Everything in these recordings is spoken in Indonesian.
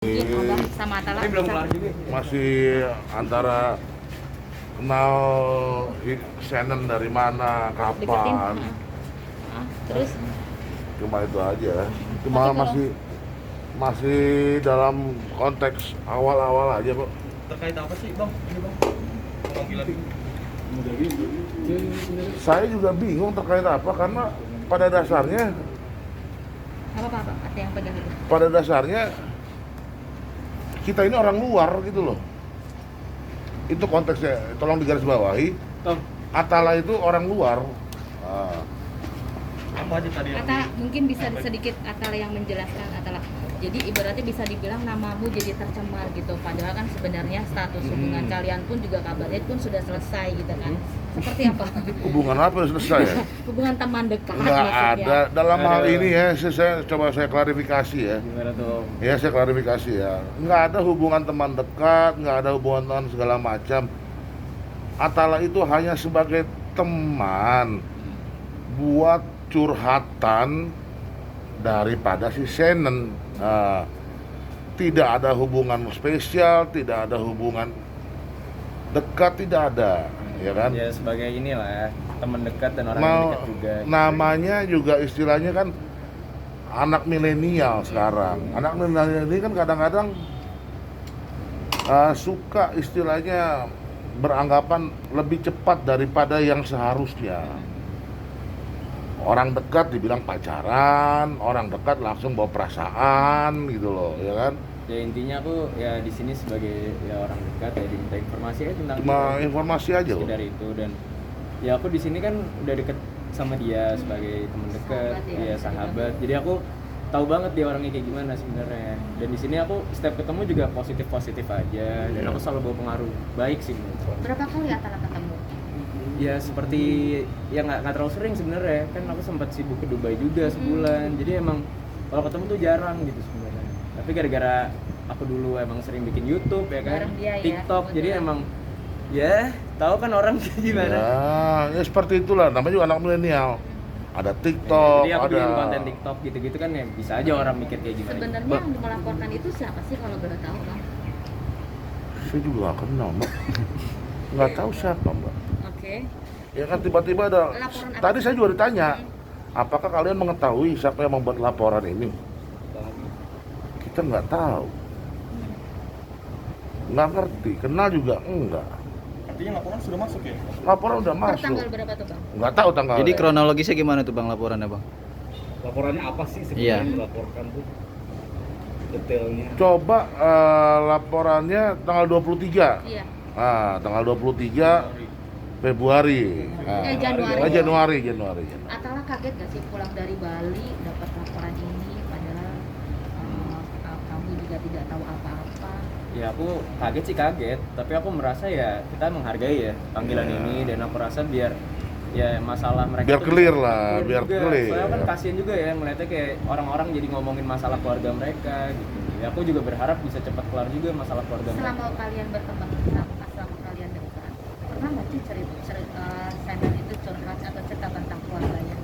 Mungkin Abang sama Atala Tapi belum bisa. kelar juga. Masih antara kenal Shannon dari mana, Deketin. kapan, Terus cuma itu aja. Cuma Tapi kalau- masih dalam konteks awal-awal aja, Pak. Terkait apa sih, Bang? Ini, Bang. Pemanggilan. Saya juga bingung terkait apa, karena pada dasarnya apa? Ada yang pegang itu. pada dasarnya kita ini orang luar gitu loh. Itu konteksnya, tolong digarisbawahi. Tom, Atala itu orang luar. Nah, apa aja tadi yang Atala mungkin bisa sedikit Atala yang menjelaskan Atala. Jadi ibaratnya bisa dibilang namamu jadi tercemar gitu. Padahal kan sebenarnya status hubungan kalian pun juga kabarnya pun sudah selesai gitu kan. Seperti apa? hubungan apa yang selesai ya? Hubungan teman dekat Nggak maksudnya. ada. Dalam hal Ada. ini ya, saya coba saya klarifikasi ya. gimana tuh? Ya, saya klarifikasi ya. Nggak ada hubungan teman dekat, nggak ada hubungan teman segala macam. Atala itu hanya sebagai teman buat curhatan daripada si Shannon. Nah, tidak ada hubungan spesial, tidak ada hubungan dekat, tidak ada, ya kan? Ya sebagai inilah teman dekat dan orang yang Mau dekat juga. namanya juga istilahnya kan anak milenial sekarang. Anak milenial ini kan kadang-kadang suka istilahnya beranggapan lebih cepat daripada yang seharusnya. Orang dekat dibilang pacaran, orang dekat langsung bawa perasaan gitu loh, ya kan? Ya intinya aku ya di sini sebagai ya orang dekat ya diminta informasi aja tentang Cuma dia. informasi aja loh. Sekedar itu. Dan ya aku di sini kan udah deket sama dia sebagai teman dekat, Sahabat ya, ya bisa sahabat. Jadi aku tahu banget dia orangnya kayak gimana sebenarnya. Dan di sini aku setiap ketemu juga positif aja. Dan aku selalu bawa pengaruh baik sih menurut aku. Berapa kali Atala ketemu? Ya seperti ya nggak terlalu sering sebenarnya, kan aku sempat sibuk ke Dubai juga sebulan. Jadi emang kalau ketemu tuh jarang gitu sebenarnya. Tapi gara-gara aku dulu emang sering bikin YouTube ya kan, Bareng dia ya, TikTok. Jadi kebetulan. emang ya tahu kan orang kayak gimana. Ya seperti itulah, namanya juga anak milenial. Ada Ya, TikTok, jadi aku ada bikin konten TikTok gitu-gitu kan ya bisa aja orang mikir kayak gimana. Sebenarnya yang melaporkan itu siapa sih kalau boleh tahu, Bang? Saya juga nggak kenal, Mbak. Nggak tahu siapa, Mbak. Oke. Ya kan tiba-tiba ada. Laporan apa? Tadi saya juga ditanya, apakah kalian mengetahui siapa yang membuat laporan ini? Kita nggak tahu. Nggak ngerti, kenal juga enggak. Artinya laporan sudah masuk ya? Laporan udah Per masuk. tanggal berapa tuh, Bang? Nggak tahu tanggal. Jadi kronologisnya gimana tuh Bang laporannya Bang? Laporannya apa sih sebenarnya Iya. yang dilaporkan tuh? Detailnya. Coba laporannya tanggal 23. Iya. Nah, tanggal 23 Februari. Nah, Januari. Januari. Atala kaget gak sih pulang dari Bali dapat laporan ini padahal kamu juga tidak tahu apa-apa. Ya aku kaget sih kaget, tapi aku merasa ya kita menghargai ya panggilan Ya. ini, dan aku rasa biar ya masalah mereka Biar tuh clear bisa lah, biar juga. clear. Soalnya kan kasihan juga ya melihatnya kayak orang-orang jadi ngomongin masalah keluarga mereka gitu. Ya aku juga berharap bisa cepat kelar juga masalah keluarga mereka. Selama kalian berkembang, selama kalian dekat, pernah nggak sih cerita Shannon itu curhat atau cerita tentang keluarganya?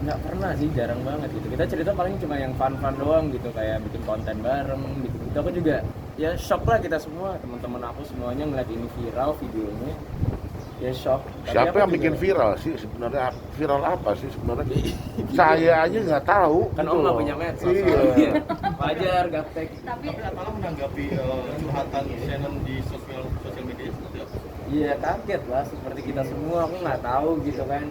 Nggak pernah sih, jarang banget gitu. Kita cerita paling cuma yang fun-fun doang gitu, kayak bikin konten bareng gitu. Itu aku juga ya shock lah, kita semua teman-teman aku semuanya ngeliat ini viral videonya. Ya shock. Tapi Siapa aku yang juga- bikin viral sih sebenarnya? Viral apa sih sebenarnya? Saya aja nggak tahu. Kan gitu om nggak loh. punya medsos. Iya. Wajar, gaptek. Tapi Atala menanggapi curhatan Shannon di sosial media seperti apa? Iya kaget lah, seperti kita semua. Aku nggak tahu gitu kan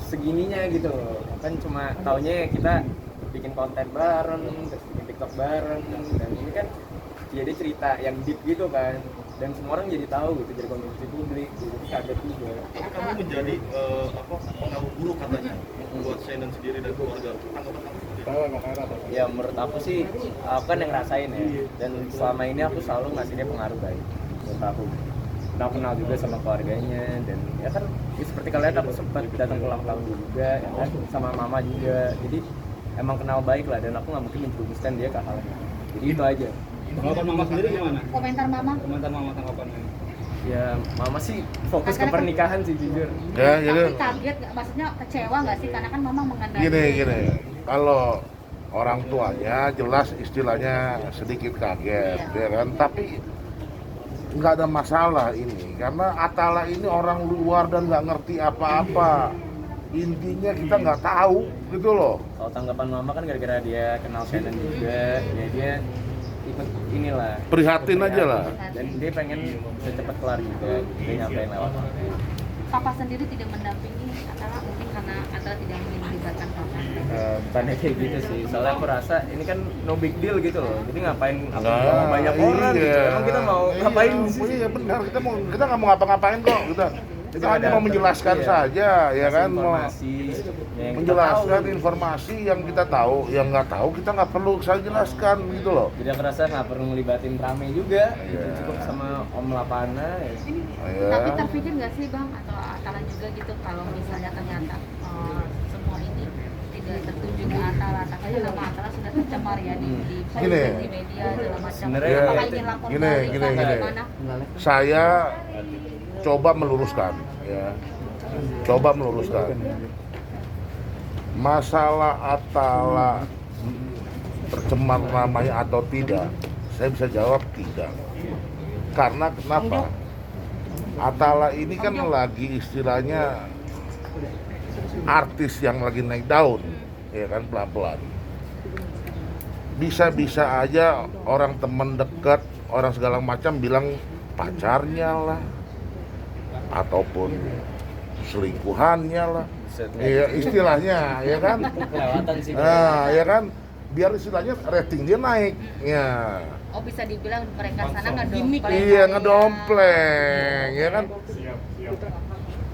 segininya gitu loh. Kan cuma taunya kita bikin konten bareng, terus bikin TikTok bareng, dan ini kan ya dia cerita yang deep gitu kan, dan semua orang jadi tahu gitu, jadi konsumsi publik gitu. Jadi kaget juga. Tapi kamu menjadi pengaruh buruk katanya buat Shannon sendiri dan keluarga. Tanggapan kamu seperti apa? Ya menurut aku sih, aku kan yang ngerasain ya, dan selama ini aku selalu ngasih dia pengaruh baik menurut aku. Nah, aku kenal juga sama keluarganya, dan ya kan ya seperti kalian aku sempat datang ulang tahun juga ya kan, sama mama juga. Jadi emang kenal baik lah, dan aku nggak mungkin menjerumuskan dia ke hal ini. Jadi itu aja. Tanggapan mama sendiri gimana? komentar mama? Komentar mama tanggapannya? Ya mama sih fokus ke Karena kan- pernikahan sih jujur. Ya, jadi Tapi kaget nggak? Maksudnya kecewa nggak sih? Karena kan mama mengenai gini. Kalau orang tuanya jelas istilahnya sedikit kaget, ya kan? Tapi nggak ada masalah ini, karena Atala ini orang luar dan nggak ngerti apa-apa. Intinya kita nggak tahu, gitu loh. Kalau tanggapan mama kan gara-gara dia kenal Shannon juga, ya dia ikut inilah. Prihatin aja lah. Dan dia pengen cepat kelar juga, dia nyampein lewat. Papa sendiri tidak mendampingi Atala mungkin karena Atala tidak ingin melibatkan papa. Bukannya kayak gitu sih, soalnya aku rasa ini kan no big deal gitu loh. Jadi ngapain aku Nah, sama banyak orang gitu. iya. Emang kita mau ngapain di sini? Iya benar, kita nggak mau ngapa-ngapain kok. Kita hanya mau menjelaskan Iya. saja, ya Kasih kan? Mau informasi yang kita menjelaskan tahu. informasi yang kita tahu, yang nggak tahu kita nggak perlu saya jelaskan, gitu loh. Jadi aku rasa nggak perlu ngelibatin Rame juga, Iya. cukup sama Om Lapana ya. Ya. Tapi terpikir nggak sih bang atau Atala juga gitu kalau misalnya ternyata semua ini tidak tertuju ke Atala, tapi nama Atala sudah tercemar ya di Gini. di media segala macam. Sebenarnya Apakah ya, ingin lapor gini, balik gini, atau gini. gimana? Saya coba meluruskan, ya. Coba meluruskan. Masalah Atala tercemar namanya atau tidak, saya bisa jawab tidak. Karena kenapa? Atala ini kan lagi istilahnya artis yang lagi naik daun, ya kan, pelan-pelan. Bisa-bisa aja orang teman dekat, orang segala macam bilang pacarnya lah, ataupun selingkuhannya lah, ya istilahnya, ya kan? Kelewatan sih. Nah, ya kan, biar istilahnya rating dia naik, ya. Oh bisa dibilang mereka sana ngedompleng. Iya, ngedompleng, ya kan?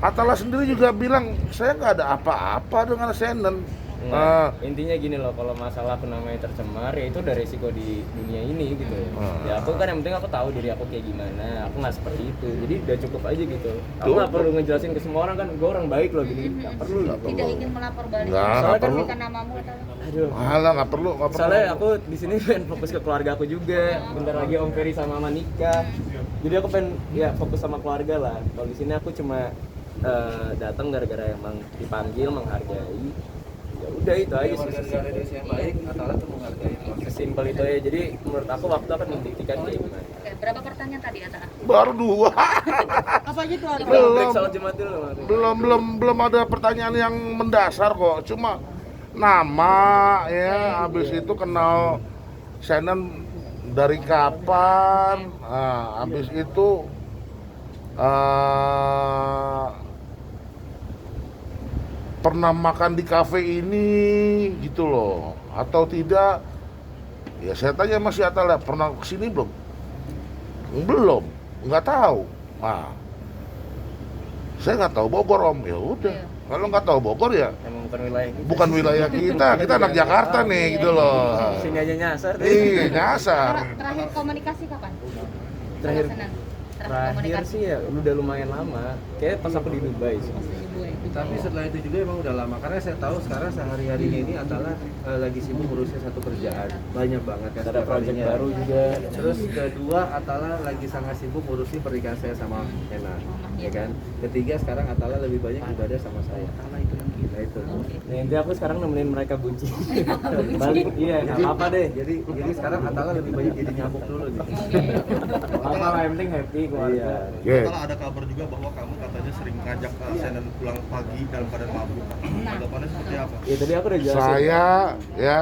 Atala sendiri juga bilang, saya nggak ada apa-apa dengan Shannon. Nah, intinya gini loh, kalau masalah aku namanya tercemar ya itu udah resiko di dunia ini gitu ya. Ya aku kan yang penting aku tahu diri aku kayak gimana, aku nggak seperti itu, jadi udah cukup aja gitu. Aku nggak perlu ngejelasin ke semua orang kan, gue orang baik loh gini, nggak perlu. Tidak ingin melapor balik. Nggak Soalnya perlu. kan namamu Atala. Aduh. Malah nggak perlu. Soalnya aku di sini pengen fokus ke keluarga aku juga. Bentar lagi Om Ferry sama Mama nikah. Jadi aku pengen ya fokus sama keluarga lah. Kalau di sini aku cuma datang gara-gara emang dipanggil, menghargai. Ya udah itu aja sih. Yang baik, Atala tuh menghargai. Sesimpel itu aja. Jadi menurut aku waktu akan membuktikan kayak gimana. Oke, berapa pertanyaan tadi Atala? Baru 2. Apa aja tuh? Break salat Jumat dulu. belum ada pertanyaan yang mendasar kok, cuma nama, ya, habis itu kenal Shannon dari kapan, habis itu pernah makan di kafe ini gitu loh atau tidak, ya saya tanya masih Atala pernah kesini belum, nggak tahu. Nah, saya nggak tahu Bogor Om, ya udah. Kalau nggak tahu Bogor ya Emang bukan wilayah kita. bukan wilayah kita anak Jakarta nih gitu loh. Sini aja nyasar. Iya nyasar. Terakhir komunikasi kapan? Terakhir Sama Shannon. Terakhir sih ya udah lumayan lama. Kayak pas aku di Dubai sih. Tapi setelah itu juga emang udah lama, karena saya tahu sekarang sehari-harinya ini Atala lagi sibuk ngurusin satu kerjaan, banyak banget ya. Ada setiap project harinya. baru juga. Terus kedua, Atala lagi sangat sibuk ngurusin pernikahan saya sama Hena, ya kan. Ketiga, sekarang Atala lebih banyak ibadah sama saya. Atala itu yang gila itu. Nah, intinya aku sekarang nemenin mereka bunci. Balik, iya, nggak apa-apa deh. Jadi sekarang Atala lebih banyak jadi nyamuk dulu nih. Apa lah, yang penting happy keluarga. Oke. Setelah ada kabar juga bahwa kamu katanya sering ngajak Shannon pulang pagi dalam keadaan mabuk. Tanggapannya seperti apa? Ya tadi aku udah jelasin. Saya ya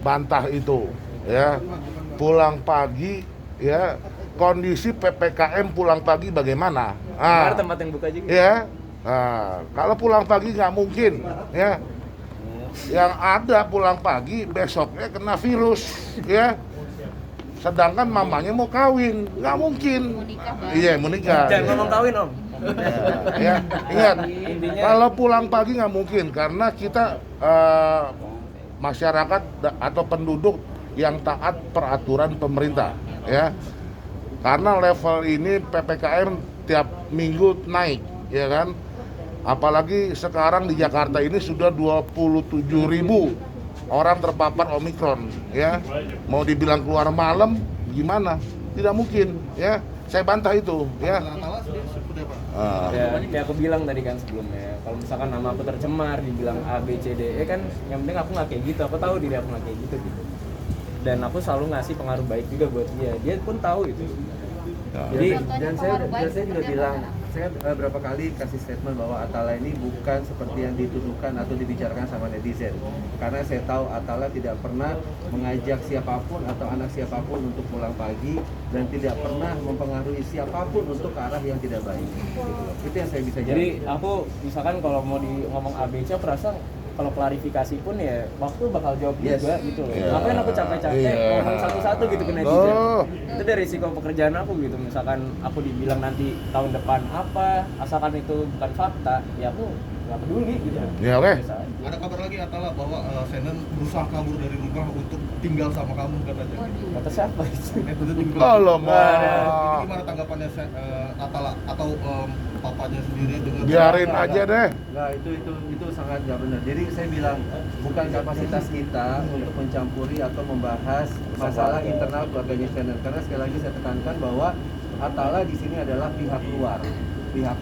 bantah itu ya, pulang pagi ya, kondisi PPKM pulang pagi bagaimana? Ada tempat yang buka juga. Ya, nah, kalau pulang pagi nggak mungkin ya. Yang ada pulang pagi besoknya kena virus ya. Sedangkan mamanya mau kawin, nggak mungkin. Iya, mau nikah. Jangan ngomong kawin Om. Ya, ingat, Intinya- kalau pulang pagi nggak mungkin karena kita masyarakat atau penduduk yang taat peraturan pemerintah ya. Karena level ini PPKM tiap minggu naik ya kan. Apalagi sekarang di Jakarta ini sudah 27.000 orang terpapar Omikron ya. Mau dibilang keluar malam gimana? Tidak mungkin ya. Saya bantah itu, ya. Atala sendiri seperti apa? Ya, kayak aku bilang tadi kan sebelumnya, kalau misalkan nama aku tercemar, dibilang A, B, C, D, E kan yang penting aku nggak kayak gitu, aku tahu diri aku nggak kayak gitu. Dan aku selalu ngasih pengaruh baik juga buat dia pun tahu itu. Jadi dan saya juga bilang, saya berapa kali kasih statement bahwa Atala ini bukan seperti yang dituduhkan atau dibicarakan sama netizen. Karena saya tahu Atala tidak pernah mengajak siapapun atau anak siapapun untuk pulang pagi dan tidak pernah mempengaruhi siapapun untuk ke arah yang tidak baik. Gitu loh. Itu yang saya bisa jadi jawab. aku misalkan kalau mau ngomong A, B, C, aku rasa kalau klarifikasi pun ya waktu bakal jawab juga gitu loh. Iya. Ngapain aku capek-capek Iya. ngomong satu-satu gitu ke netizen. Oh. Itu dari risiko pekerjaan aku gitu. Misalkan aku dibilang nanti tahun depan apa, asalkan itu bukan fakta, ya aku nggak peduli gitu. Ya, oke. Biasa aja. Ada kabar lagi Atala bahwa Shannon berusaha kabur dari rumah untuk tinggal sama kamu katanya. Kata siapa itu? Itu tinggal. Alamak. Itu gimana tanggapannya Atala atau papanya sendiri dengan Biarin aja deh. Nah, itu sangat nggak benar. Jadi saya bilang bukan kapasitas kita untuk mencampuri atau membahas masalah internal keluarganya Shannon. Karena sekali lagi saya tekankan bahwa Atala di sini adalah pihak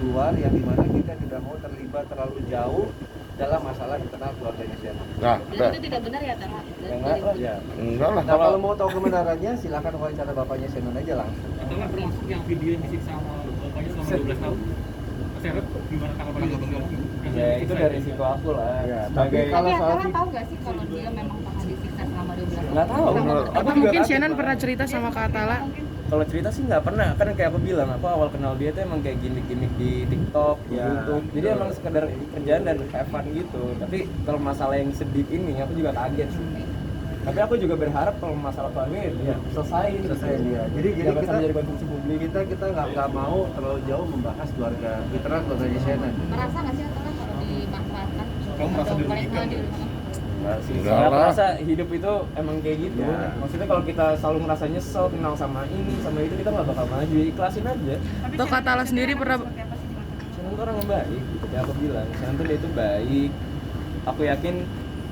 luar yang dimana kita tidak mau terlibat terlalu jauh dalam masalah internal keluarganya Shannon. Nah, Dan udah. itu tidak benar ya, Tara? Ya enggak lah. Ya. Enggak lah. Nah, kalau mau tahu kebenarannya silakan wawancara bapaknya Shannon aja langsung. Atau termasuk yang video yang disiksa sama bapaknya selama 12 tahun? Seret, gimana tanggapan kamu? Ya itu dari risiko aku lah. Ya, Sebagai tapi kalau Tapi soal Atala tahu nggak sih kalau dia memang pernah disiksa selama 12 tahun? nggak tahu. Sama- Aku Apa juga mungkin kaget, Shannon Pak. pernah cerita sama Kak Atala? Kalau cerita sih nggak pernah, kan kayak aku bilang, aku awal kenal dia tuh emang kayak gimmick-gimmick di TikTok, di Ya, YouTube. Jadi betul. emang sekedar kerjaan dan have fun gitu. Tapi kalau masalah yang sedih ini, aku juga kaget sih. Tapi aku juga berharap kalau masalah keluarga ya selesai dia. Jadi Jangan kita sampai jadi konsumsi publik. kita nggak mau terlalu jauh membahas keluarga internal keluarganya Shannon. Merasa nggak sih Atala kalau dimanfaatkan? Kamu merasa Atau dirugikan? Enggak sih, Enggak saya lah. merasa hidup itu emang kayak gitu. Ya. Maksudnya kalau kita selalu ngerasa nyesel, kenal sama ini, sama itu, kita nggak bakal maju, ikhlasin aja. Atau Kak Atala sendiri pernah Shannon tuh orang yang baik, gitu kayak aku bilang. Shannon tuh dia itu baik. Aku yakin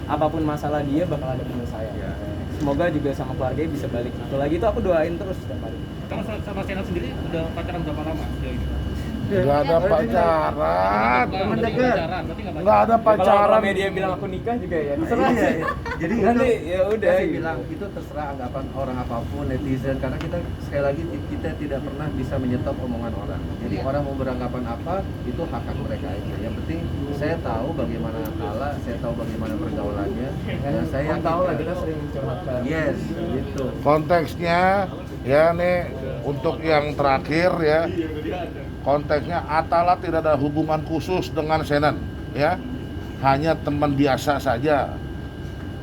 apapun masalah dia bakal ada penyelesaian. Semoga juga sama keluarganya bisa balik. Apalagi itu aku doain terus setiap hari. Kamu sama Shannon sendiri udah pacaran berapa lama sejauh ini? Enggak ada pacaran. Teman dekat. berarti nggak Enggak ada Kalau pacaran. media bilang aku nikah juga ya. Iya, iya. Jadi Nanti, itu, ya udah, saya gitu. bilang itu terserah anggapan orang apapun netizen karena kita sekali lagi kita tidak pernah bisa menyetop omongan orang. Jadi orang mau beranggapan apa itu hak mereka aja. Yang penting saya tahu bagaimana Atala, saya tahu bagaimana pergaulannya dan saya tahu lah kita sering curhatkan. yes gitu. Konteksnya ya nih untuk yang terakhir ya. Konteksnya Atala tidak ada hubungan khusus dengan Shannon ya. Hanya teman biasa saja.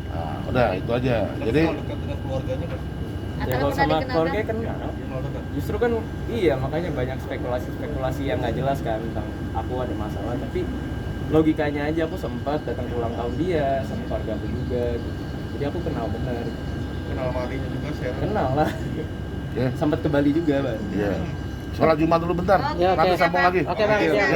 Nah, udah itu aja. Jadi dekat dengan keluarganya kan? Ya Atala kalau pernah sama dikenal keluarga kan? kan Kenal dekat. justru kan iya makanya banyak spekulasi yang nggak jelas kan tentang aku ada masalah, tapi logikanya aja aku sempat datang ke ulang tahun dia sama keluarga aku juga gitu. Jadi aku kenal benar, Kenal Marinya juga share. kenal lah. ya. Sempat ke Bali juga, Bang. Ya. Sholat Jumat dulu bentar. Oke, Nanti siap, sambung Bang. lagi. Oke, Bang, siap.